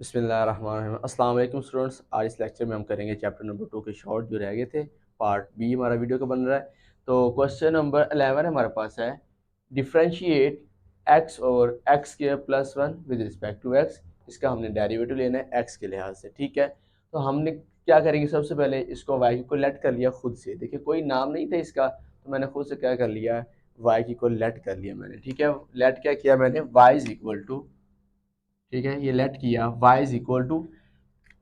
बिस्मिल्लाहिर्रहमानिर्रहीम। अस्सलाम वालेकुम स्टूडेंट्स। आज इस लेक्चर में हम करेंगे चैप्टर नंबर 2 के शॉर्ट जो रह गए थे। पार्ट बी हमारा वीडियो का बन रहा है। तो क्वेश्चन नंबर 11 हमारे पास है, डिफ्रेंशिएट एक्स और एक्स के plus one with respect to X. इसका हमने डेरिवेटिव लेना है एक्स के लिहाज से, ठीक है। तो हमने क्या करेंगे, सबसे पहले इसको वाई को लेट कर लिया खुद से। देखिए कोई नाम नहीं था इसका, तो मैंने खुद से क्या कर लिया, वाई को लेट कर लिया मैंने, ठीक है। लेट क्या किया मैंने, वाई इज इक्वल टू, ठीक है, ये लेट किया y is equal to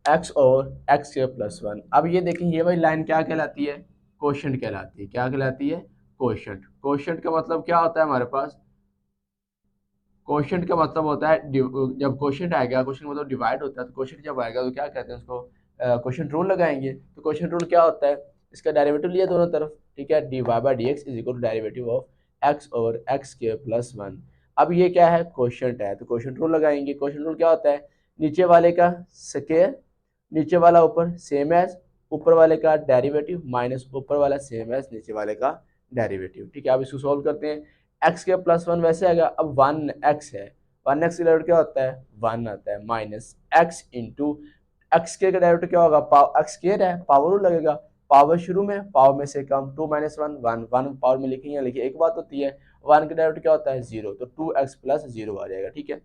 X और एक्स के प्लस वन। अब ये देखें, ये वाली लाइन क्या कहलाती है, कोशेंट कहलाती है। क्या कहलाती है, कोशेंट। कोशेंट का मतलब क्या होता है हमारे पास, कोशेंट का मतलब होता है जब कोशेंट आएगा, कोशेंट मतलब डिवाइड होता है, तो कोशेंट जब आएगा तो क्या कहते हैं उसको, कोशेंट रूल लगाएंगे। तो कोशेंट रूल क्या होता है, इसका डेरिवेटिव लिया दोनों तरफ, ठीक है। D Y by D x is equal to derivative of X और एक्स के प्लस वन। अब ये क्या है, कोशेंट है, तो कोशेंट रूल लगाएंगे। कोशेंट रूल क्या होता है, नीचे वाले का स्क्वायर, नीचे वाला ऊपर सेम एज ऊपर वाले का डेरिवेटिव माइनस ऊपर वाला सेम एज नीचे वाले का डेरिवेटिव, ठीक है। अब इसको सॉल्व करते हैं। एक्स के प्लस वन वैसे आएगा, अब वन एक्स है, वन एक्स का डेरिवेटिव क्या होता है, वन आता है, माइनस एक्स इंटू एक्स के डेरिवेटिव क्या होगा, एक्स स्क्वायर है, पावर रूल लगेगा। पावर शुरू में, पावर में से कम, two minus one, one, one power में लिखेंगे या लिखिए, एक बात होती है, वन का डेरिवेटिव क्या होता है, जीरो, तो टू एक्स प्लस जीरो आ जाएगा, ठीक है।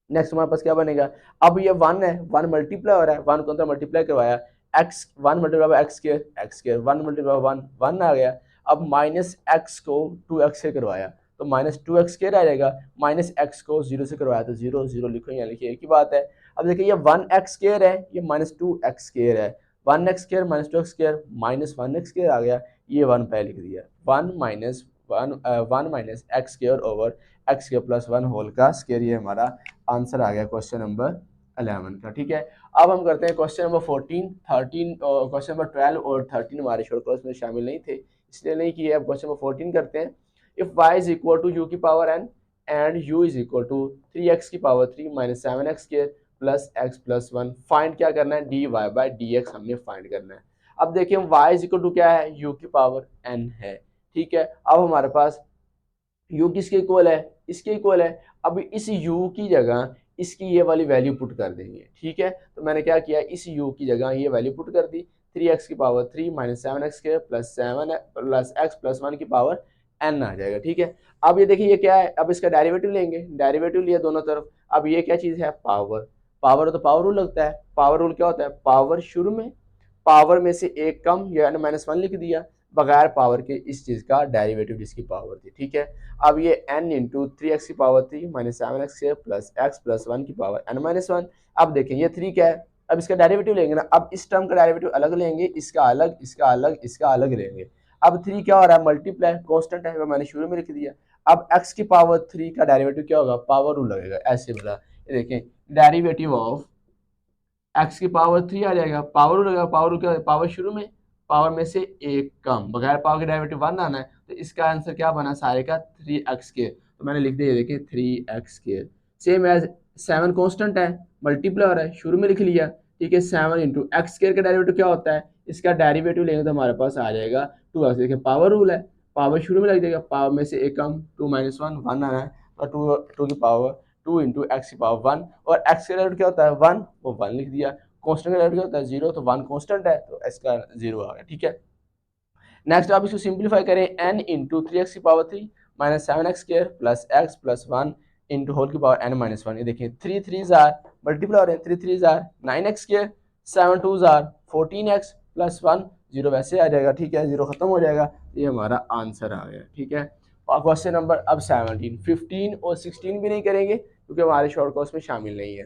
नेक्स्ट हमारे पास क्या बनेगा, अब ये वन है, वन मल्टीप्लाई हो रहा है, वन को अंदर मल्टीप्लाई करवाया, x one multiply by x square one multiply one, one आ गया। अब माइनस एक्स को टू एक्स से करवाया तो माइनस टू एक्स स्क्वायर आ जाएगा, माइनस एक्स को जीरो से करवाया तो जीरो, जीरो लिखो या लिखिए, एक ही बात है। अब देखिए ये वन एक्स स्क्वायर है, ये माइनस टू एक्स स्क्वायर है, one x square minus two x square minus one x square आ गया, ये वन पे लिख दिया, one minus one minus x square over x के प्लस वन होल का स्क्वायर, ये हमारा आंसर आ गया क्वेश्चन नंबर 11 का, ठीक है। अब हम करते हैं क्वेश्चन नंबर 14, 13, क्वेश्चन नंबर 12 और 13 हमारे शॉर्ट कोर्स में शामिल नहीं थे, इसलिए नहीं किए। अब क्वेश्चन नंबर 14 करते हैं। If y is equal to u की power n and u is equal to 3x की power 3 minus 7x square plus x plus one, find क्या करना है, dy बाई dx हमने फाइंड करना है। अब देखिए y इज इक्वल टू क्या है, u की पावर n है, ठीक है। अब हमारे पास u किसके इक्वल है, इसके इक्वल है। अब इस u की जगह इसकी ये वाली वैल्यू पुट कर देंगे, ठीक है। तो मैंने क्या किया, इस u की जगह ये वैल्यू पुट कर दी, 3x की पावर 3 माइनस 7x के plus 7 plus x plus one की पावर n आ जाएगा, ठीक है। अब ये देखिए ये क्या है, अब इसका डेरिवेटिव लेंगे, डेरिवेटिव लिया दोनों तरफ। अब ये क्या चीज़ है, पावर, पावर तो पावर रूल लगता है। पावर रूल क्या होता है, पावर शुरू में, पावर में से एक कम या माइनस वन लिख दिया, बगैर पावर के इस चीज़ का डेरिवेटिव जिसकी पावर थी, ठीक है। अब ये n इंटू थ्री एक्स की power three minus seven x plus X plus one की पावर n माइनस वन। अब देखें ये थ्री क्या है, अब इसका डेरिवेटिव लेंगे ना, अब इस टर्म का डेरिवेटिव अलग लेंगे, इसका अलग, इसका अलग, इसका अलग लेंगे। अब थ्री क्या हो रहा है, मल्टीप्लाई, कांस्टेंट है, वो मैंने शुरू में लिख दिया। अब x की पावर थ्री का डेरिवेटिव क्या होगा, पावर रूल लगेगा, ऐसे बोला। ये देखें डेरिवेटिव ऑफ एक्स की पावर थ्री आ जाएगा, पावर रूल लगेगा, पावर रूल क्या, पावर शुरू में, पावर में से एक कम, बगैर पावर के डेरिवेटिव वन आना है, तो इसका आंसर क्या बना सारे का, थ्री एक्स के। तो मैंने लिख दिया, देखिए थ्री एक्स के, सेम एज सेवन कॉन्स्टेंट है, मल्टीप्लाई हो रहा है, शुरू में लिख लिया, ठीक है। सेवन इंटू एक्स स्क्वायर का डेरिवेटिव क्या होता है, इसका डेरिवेटिव लेंगे तो हमारे पास आ जाएगा टू एक्स। देखिए पावर रूल है, पावर शुरू में लग जाएगा, पावर में से एक कम, टू माइनस वन, वन आना है, तो टू, टू की पावर टू इंटू एक्स की पावर वन, और एक्स का डेरिवेटिव क्या होता है, वन, वो वन लिख दिया। कांस्टेंट का डेरिवेटिव क्या होता है, जीरो, तो वन कांस्टेंट है तो इसका जीरो आ गया, ठीक है। नेक्स्ट आप इसको सिंप्लीफाई करें, n इंटू थ्री एक्स की power three minus seven X square plus X plus one into whole की पावर n माइनस वन। ये देखिए थ्री थ्री जार मल्टीप्लाई हो रहे हैं, थ्री थ्री जार nine X square, seven two जार fourteen X plus one, zero वैसे आ जाएगा, ठीक है, जीरो खत्म हो जाएगा, ये हमारा आंसर आ गया, ठीक है। क्वेश्चन नंबर अब 17, 15 और 16 भी नहीं करेंगे क्योंकि हमारे शॉर्ट कोर्स में शामिल नहीं है।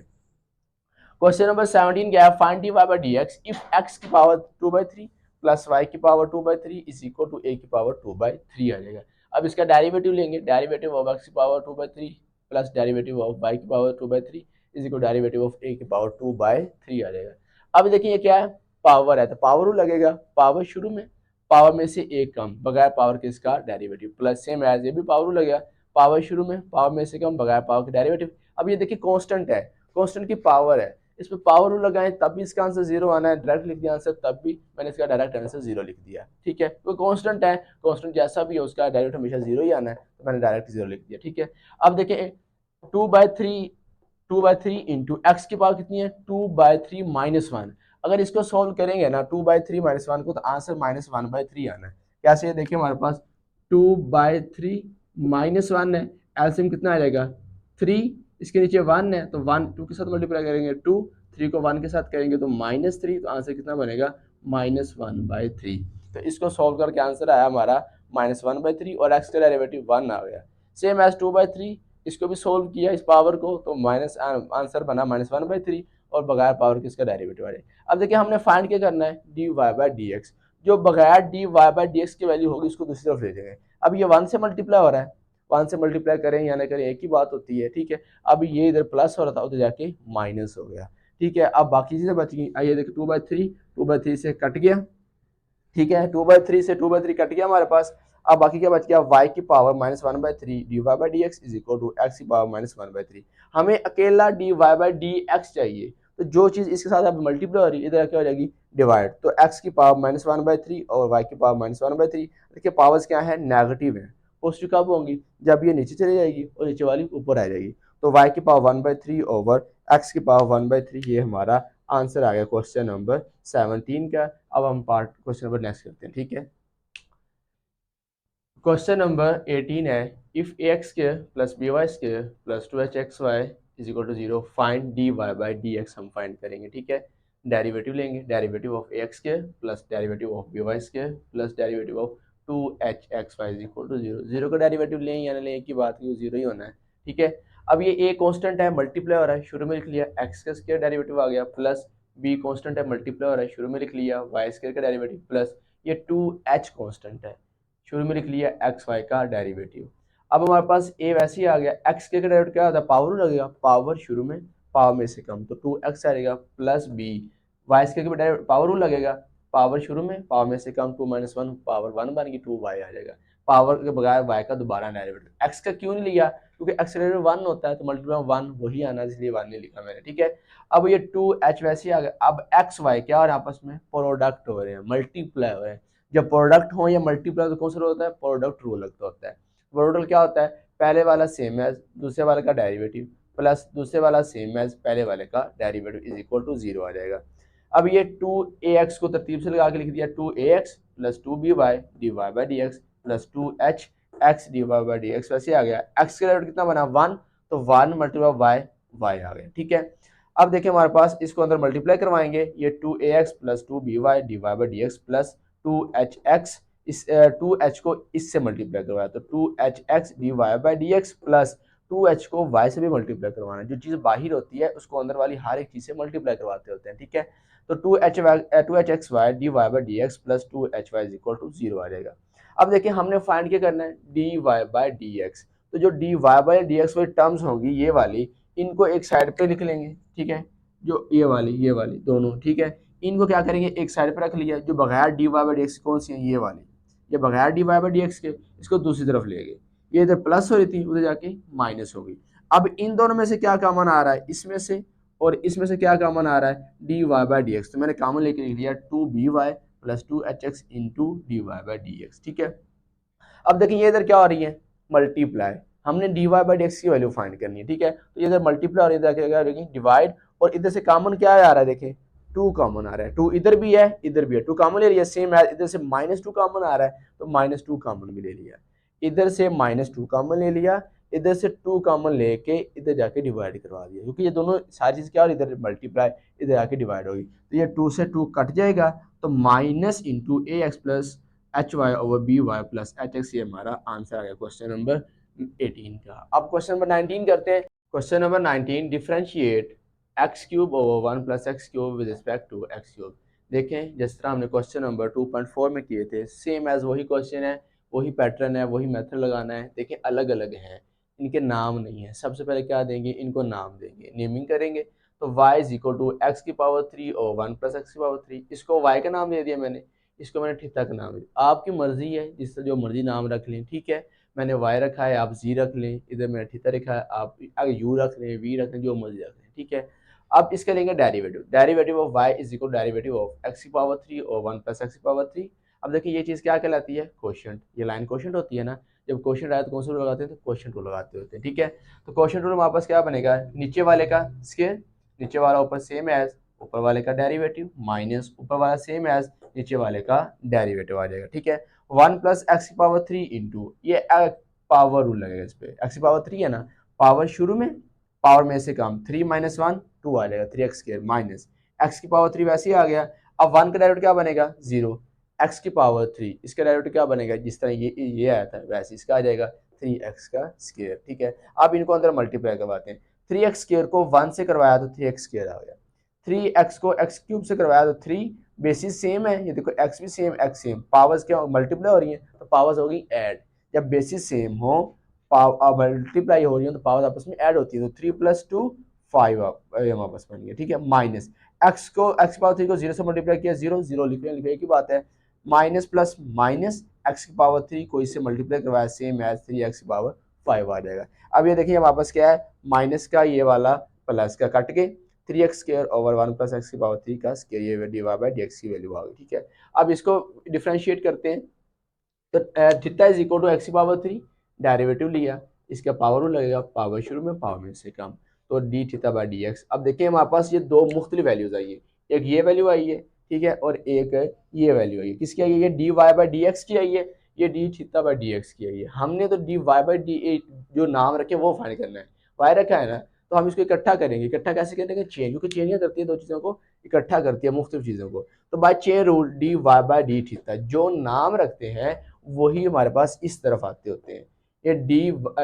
क्वेश्चन नंबर 17 क्या है, find d Y by D x if x की power two by three plus y की power two by three is equal to a की पावर टू बाई थ्री आ जाएगा। अब इसका डेरिवेटिव लेंगे, डेरिवेटिव ऑफ एक्स की power two by three plus derivative of y की power two by three is equal derivative of a की power two by three आ जाएगा। अब देखिए ये क्या है, पावर है तो पावर रूल लगेगा, पावर शुरू में, पावर में से एक कम, बगैर पावर के इसका डेरिवेटिव, प्लस सेम एज ये भी पावर रूल लगेगा, पावर शुरू में, पावर में से कम, बगैर पावर के डेरिवेटिव। अब ये देखिए कांस्टेंट है, कांस्टेंट की पावर है, इस पर पावर रूल लगाएं तब भी इसका आंसर जीरो आना है, डायरेक्ट लिख दिया आंसर तब भी मैंने इसका डायरेक्ट आंसर जीरो लिख दिया, ठीक है। वो कांस्टेंट है, कांस्टेंट जैसा भी है उसका डायरेक्ट हमेशा जीरो ही आना है, तो मैंने डायरेक्ट जीरो लिख दिया, ठीक है। अब देखिए to by three, 2/3 into x की पावर कितनी है 2/3 -1। अगर इसको सॉल्व करेंगे ना 2/3 -1 को, तो आंसर -1/3 आना है। कैसे है देखिए हमारे पास 2/3 -1 है, एलसीएम कितना आ जाएगा 3, इसके नीचे 1 है तो 1 2 के साथ मल्टीप्लाई करेंगे 2, 3 को 1 के साथ करेंगे तो -3, तो आंसर कितना बनेगा -1/3। तो इसको सॉल्व करके आंसर आया हमारा -1/3 और एक्स का डेरिवेटिव 1 आ गया। सेम एज 2/3, इसको भी सोल्व किया इस पावर को, तो माइनस आंसर बना -1/3 और बगैर पावर के इसका डेरिवेटिव आ जाए। अब देखिए हमने फाइंड क्या करना है dy/dx, जो बगैर dy/dx की वैल्यू होगी इसको दूसरी तरफ ले जाएंगे। अब ये 1 से मल्टीप्लाई हो रहा है, 1 से मल्टीप्लाई करें या ना करें एक ही बात होती है, ठीक है। अब ये इधर प्लस हो रहा था उधर जाके माइनस हो गया, ठीक है। अब बाकी चीजें बच गई, आइए देखिए 2/3 से कट गया, ठीक है। 2/3 कट गया हमारे पास। अब बाकी क्या बच गया y की power -1/3 dy/dx is equal to x की पावर -1/3। हमें अकेला dy/dx चाहिए, तो जो चीज इसके साथ अब मल्टीप्लाई हो रही है इधर क्या हो जाएगी डिवाइड, तो x की पावर -1/3 और y की पावर -1/3। देखिए पावर्स क्या है नेगेटिव है, पॉजिटिव कब होंगी जब ये नीचे चली जाएगी और नीचे वाली ऊपर आ जाएगी। तो y की पावर 1/3 ओवर x की पावर 1/3, ये हमारा आंसर आ गया क्वेश्चन नंबर 17 का। अब हम पार्ट क्वेश्चन नंबर नेक्स्ट करते हैं, ठीक है। क्वेश्चन नंबर 18 है, if ax² plus by² plus 2hxy is equal to 0 find dy/dx। हम फाइंड करेंगे, ठीक है। डेरिवेटिव लेंगे, derivative of ax² plus derivative of by² plus derivative of 2hxy is equal to 0। 0 का डेरिवेटिव लें या ना लें एक ही बात है, 0 ही होना है, ठीक है। अब ये a कांस्टेंट है मल्टीप्लाई हो रहा है, शुरू में लिख लिया x का स्क्वायर डेरिवेटिव आ गया, प्लस b कांस्टेंट है मल्टीप्लाई हो रहा है, शुरू में लिख लिया y² का डेरिवेटिव, प्लस ये 2h कांस्टेंट है, शुरू में लिख लिया एक्स वाई का डेरिवेटिव। अब हमारे पास ए वैसे ही आ गया, एक्स के डेरिवेटिव क्या होता है पावर लगेगा, पावर शुरू में पावर में से कम, तो 2x आएगा प्लस बी, वाई के पावर रूल लगेगा, पावर शुरू में पावर में से कम, 2 - 1 पावर 1 बन गई, 2y आ जाएगा। पावर के बगैर y का दोबारा डेरिवेटिव, x का क्यों नहीं लिया क्योंकि x का डेरिवेटिव 1 होता है, तो मल्टीप्लाई 1 वही आना, इसलिए 1 नहीं लिखा मैंने, ठीक है। अब ये 2h वैसे ही आ गया। अब x y क्या हो रहा है आपस में प्रोडक्ट हो रहे हैं, मल्टीप्लाई हो रहे हैं। जब प्रोडक्ट हो या मल्टीप्लाई तो कौन सा रूल होता है प्रोडक्ट रूल लगता होता है। प्रोडक्ट क्या होता है पहले वाला सेम एज दूसरे वाले का डेरिवेटिव प्लस दूसरे वाला सेम एज पहले वाले का डेरिवेटिव इज इक्वल टू 0 आ जाएगा। अब ये 2ax को तरतीब से लगा के लिख दिया 2ax plus 2by dy/dx plus 2hx dy/dx वैसे आ गया। x का डेरिवेटिव कितना बना 1, तो 1 मल्टीप्लाई y आ गया, ठीक है। अब देखिए हमारे पास इसको अंदर मल्टीप्लाई करवाएंगे, ये 2ax plus 2by dy/dx plus 2hx, इस 2h को इससे मल्टीप्लाई करवाया तो 2hx dy/dx प्लस 2h को y से भी मल्टीप्लाई करवाना है। जो चीज़ बाहर होती है उसको अंदर वाली हर एक चीज़ से मल्टीप्लाई करवाते होते हैं, ठीक है। तो 2hxy dy/dx plus 2hy is equal to 0 आ जाएगा। अब देखिए हमने फाइंड क्या करना है dy/dx, तो जो dy/dx वाली टर्म्स होंगी ये वाली, इनको एक साइड पे लिख लेंगे, ठीक है। जो ये वाली दोनों, ठीक है, इनको क्या करेंगे एक साइड पर रख लिया। जो बगैर dy/dx कौन सी है ये वाली, ये बगैर dy/dx के, इसको दूसरी तरफ ले गए, ये इधर प्लस हो रही थी उधर जाके माइनस हो गई। अब इन दोनों में से क्या कॉमन आ रहा है इसमें से, और इसमें से क्या कॉमन आ रहा है dy/dx, तो मैंने कॉमन लेके लिख दिया 2by plus 2hx into dy/dx, ठीक है। अब देखिए ये इधर क्या हो रही है मल्टीप्लाई, हमने dy/dx की वैल्यू फाइंड करनी है, ठीक है। तो ये इधर मल्टीप्लाई और इधर क्या डिवाइड, और इधर से कॉमन क्या आ रहा है देखिए 2 कॉमन आ रहा है, 2 इधर भी है इधर भी है, 2 कॉमन ले लिया, सेम है इधर से -2 कॉमन आ रहा है तो -2 कॉमन भी ले लिया, इधर से -2 कॉमन ले लिया, इधर से 2 कॉमन लेके इधर जाके डिवाइड करवा दिया, क्योंकि ये दोनों सारी चीज क्या और इधर मल्टीप्लाई इधर जाके डिवाइड होगी, तो ये 2 से 2 कट जाएगा, तो minus into a x plus h y over b y plus h x, ये हमारा आंसर आ गया क्वेश्चन नंबर 18 का। अब क्वेश्चन नंबर 19 करते हैं। Question number 19, differentiate x³ over 1 plus x³ with respect to x³। देखें जिस तरह हमने क्वेश्चन नंबर 2.4 में किए थे, सेम एज वही क्वेश्चन है, वही पैटर्न है, वही मेथड लगाना है। देखें अलग अलग हैं, इनके नाम नहीं है। सबसे पहले क्या देंगे, इनको नाम देंगे, नेमिंग करेंगे। तो y is equal to X की पावर 3 और 1 प्लस एक्स की पावर 3, इसको y का नाम दे दिया मैंने, इसको मैंने थीटा का नाम दिया। आपकी मर्जी है जिससे जो मर्जी नाम रख लें, ठीक है। मैंने y रखा है, आप z रख लें, इधर मैंने थीटा रखा है, आप अगर u रख लें, v रख लें, जो मर्जी रख लें, ठीक है। अब इसके लेंगे derivative, derivative of y is equal derivative of x की पावर 3 और 1 प्लस एक्स की पावर 3। अब देखिए ये चीज़ क्या कहलाती है क्वोशिएंट, ये लाइन क्वोशिएंट होती है ना, जब क्वेश्चन आया तो कौन सा रूल लगाते हैं, तो क्वेश्चन रूल लगाते होते हैं, ठीक है। तो क्वेश्चन रूल हमारे पास क्या बनेगा, नीचे वाले का स्क्वायर, नीचे वाला ऊपर सेम एज ऊपर वाले का डेरिवेटिव, माइनस ऊपर वाला सेम एज नीचे वाले का डेरिवेटिव आ जाएगा, ठीक है। 1 प्लस एक्स की पावर 3 इंटू, ये पावर रूल लगेगा इस पे, एक्स की पावर 3 है ना, पावर शुरू में, पावर में से कम, 3 माइनस 1 2 आ जाएगा, 3x स्क्वायर माइनस एक्स की पावर 3 वैसे ही आ गया। अब 1 का डेरिवेटिव क्या बनेगा, 0, एक्स की पावर 3, इसका डेरिवेटिव क्या बनेगा, जिस तरह ये आया था वैसे इसका आ जाएगा 3x का स्क्वायर, ठीक है। अब इनको अंदर मल्टीप्लाई करवाते हैं, 3x स्क्वायर को 1 से करवाया तो 3x स्क्वायर आ गया, 3x को x क्यूब से करवाया तो 3, बेसिस सेम है, ये देखो x भी सेम x सेम, पावर्स क्या मल्टीप्लाई हो रही है तो पावर्स हो गई ऐड, जब बेसिस सेम हो मल्टीप्लाई हो रही है तो पावर आपस में ऐड होती है, तो 3 प्लस 2 5 आपस में बन गया, ठीक है। माइनस एक्स को एक्स पावर 3 को 0 से मल्टीप्लाई किया, 0 0 लिखने की बात है, माइनस प्लस माइनस एक्स की पावर 3 को इससे मल्टीप्लाई करवाया सेम एज 3x की पावर 5 आ जाएगा। अब ये देखिए हमारे पास क्या है, माइनस का ये वाला प्लस का कट के 3x square over 1 plus X की पावर 3 का स्क्वायर, ये डिवाइड बाय dx की वैल्यू आ गई, ठीक है। अब इसको डिफरेंशिएट करते हैं, तो theta is equal to X की पावर 3, डेरिवेटिव लिया, इसका पावर लगेगा, पावर शुरू में पावर में से कम, तो D theta by D x. अब देखिए हमारे पास ये दो मुख्तलिफ वैल्यूज आई है, एक ये वैल्यू आई है, ठीक है, और एक ये वैल्यू आई है, किसकी आई है, ये D Y by D x की आई है, ये D theta by D x की आई है। हमने तो डी वाई बाई डी जो नाम रखे वो फाइंड करना है, वाई रखा है ना, तो हम इसको इकट्ठा करेंगे, इकट्ठा कैसे करेंगे, चेन, क्योंकि चेन क्या करती है, दो चीज़ों को इकट्ठा करती है, मुख्तलिफ चीज़ों को, तो by chain rule D Y by D theta, जो नाम रखते हैं वही हमारे पास इस तरफ आते होते हैं, ये डी,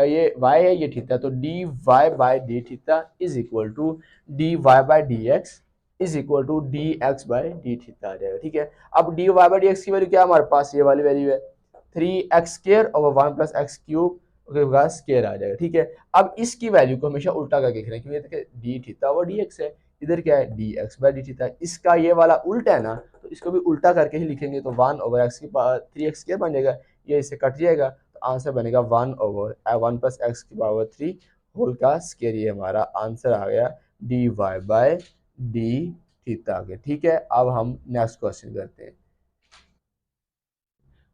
ये वाई है, ये थीटा, तो d Y by D theta is equal to d Y by D x is equal to d x by D theta आ जाएगा, ठीक है। अब d Y by D x की वैल्यू क्या है हमारे पास, ये वाली वैल्यू है 3x square over 1 plus x cube का स्क्वायर आ जाएगा, ठीक है। अब इसकी वैल्यू को हमेशा उल्टा करके लिख रहे हैं, क्योंकि देखिए डी थीटा और डी एक्स है, इधर क्या है d x by D theta, इसका ये वाला उल्टा है ना, तो इसको भी उल्टा करके ही लिखेंगे, तो 1 ओवर एक्स की पावर 3x स्क्वायर बन जाएगा, ये इससे कट जाएगा, तो आंसर बनेगा 1 ओवर 1 प्लस एक्स की पावर 3 होल का स्क्वायर, ये हमारा आंसर आ गया D Y by D theta के, ठीक है। अब हम नेक्स्ट क्वेश्चन करते हैं,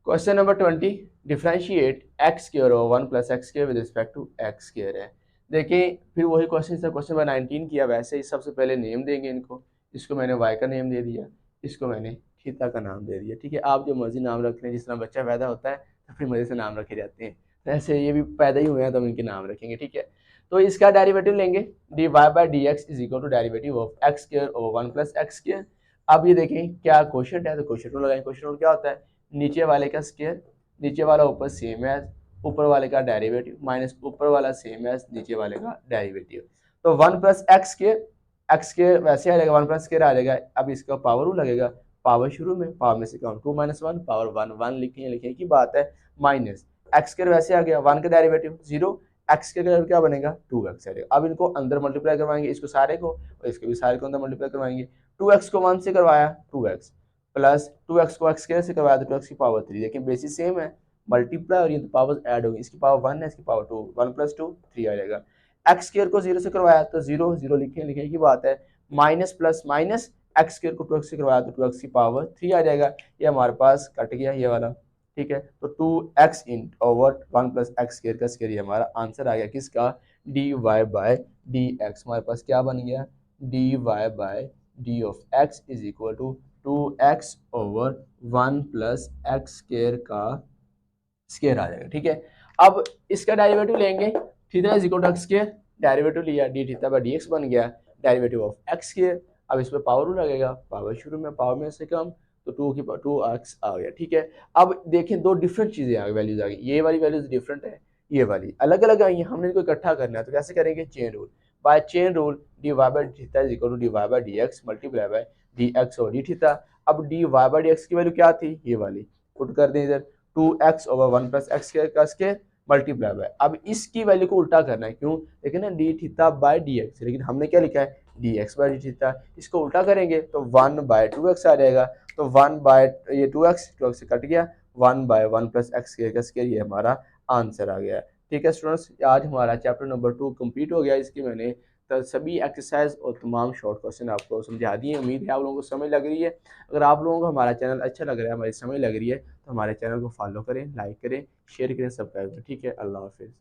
question number 20, differentiate X square over 1 plus x square with respect to x square है। देखिए फिर वही क्वेश्चन था, क्वेश्चन नंबर 19 किया, वैसे ही सबसे पहले नेम देंगे इनको, इसको मैंने y का नेम दे दिया, इसको मैंने थीटा का नाम दे दिया, ठीक है। आप जो मर्जी नाम रख लें, जिस तरह बच्चा पैदा होता है तो फिर मज़े से नाम रखे जाते हैं, ऐसे ये भी पैदा ही हुए हैं तो हम इनके नाम रखेंगे, ठीक है। तो इसका डेरिवेटिव लेंगे, D Y by D x is equal to derivative of X square over 1 plus x square. अब ये देखें क्या क्वेश्चन है, तो क्वेश्चन रूल लगाएं, क्वेश्चन रूल क्या होता है, नीचे वाले का स्क्वायर, नीचे वाला ऊपर सेम है, ऊपर वाले का डेरिवेटिव माइनस ऊपर वाला सेम है नीचे वाले का डेरिवेटिव, तो 1 प्लस एक्स स्क्वायर वैसे आ जाएगा, 1 प्लस स्क्वायर आ जाएगा। अब इसका पावर रूल लगेगा, पावर शुरू में, पावर में से कम, 2 माइनस 1 पावर 1 1 लिखने की बात है, माइनस एक्स स्क्वायर वैसे आ गया, 1 का डेरिवेटिव 0, एक्स स्क्वायर क्या बनेगा 2x आ जाएगा। अब इनको अंदर मल्टीप्लाई करवाएंगे, इसको सारे को और इसको भी सारे को अंदर मल्टीप्लाई करवाएंगे, 2x को 1 से करवाया 2x प्लस 2x को x स्क्वायर से करवाया तो 2x की पावर 3, देखिए बेसिस सेम है, मल्टीप्लाई हो रही है तो पावर ऐड होगी, इसकी पावर 1 है, इसकी पावर 2, 1 प्लस 2 3 आ जाएगा। एक्स स्क्वायर को 0 से करवाया तो 0 0 लिखने की बात है, minus plus minus x square को 2x से करवाया तो 2x की पावर 3 आ जाएगा, ये हमारे पास कट गया ये वाला, ठीक है। तो 2x in over 1 plus x square का स्क्वायर, ये हमारा आंसर आ गया किसका, d Y by d x. हमारे पास क्या बन गया, D Y by d of x is equal to 2x over 1 plus x square का स्क्वायर आ जाएगा, ठीक है। अब इसका डेरिवेटिव लेंगे, theta is equal to x square, derivative लिया, d theta by d x बन गया डेरिवेटिव ऑफ एक्स स्क्वायर। अब इस पर पावर रूल लगेगा, पावर शुरू में पावर में से कम, तो 2x आ गया, ठीक है। अब देखें दो डिफरेंट चीजें आ गई, वैल्यूज आ गई, ये वाली वैल्यूज डिफरेंट है, ये वाली अलग अलग आई है, हमने इनको इकट्ठा करना है, तो कैसे करेंगे, chain rule, by chain rule D Y by theta is equal to d Y by d x multiply by d x और डी थीटा। अब d Y by d x की वैल्यू क्या थी, ये वाली पुट कर दें इधर, 2x over 1 plus x square का स्क्वायर मल्टीप्लाई बाय, अब इसकी वैल्यू को उल्टा करना है, क्यों, देखिए ना d theta by d x, लेकिन हमने क्या लिखा है d x by D theta, इसको उल्टा करेंगे तो 1 बाय 2x आ जाएगा, तो 1 बाय ये 2x से कट गया, 1 बाय 1 प्लस एक्स स्क्वायर का स्क्वायर, ये हमारा आंसर आ गया, ठीक है स्टूडेंट्स। आज हमारा चैप्टर नंबर 2 कंप्लीट हो गया, इसकी मैंने सभी एक्सरसाइज और तमाम शॉर्ट क्वेश्चन आपको समझा दिए। उम्मीद है आप लोगों को समझ लग रही है। अगर आप लोगों को हमारा चैनल अच्छा लग रहा है, हमारी समझ लग रही है, तो हमारे चैनल को फॉलो करें, लाइक करें, शेयर करें, सब्सक्राइब करें। ठीक है, अल्लाह हाफिज़।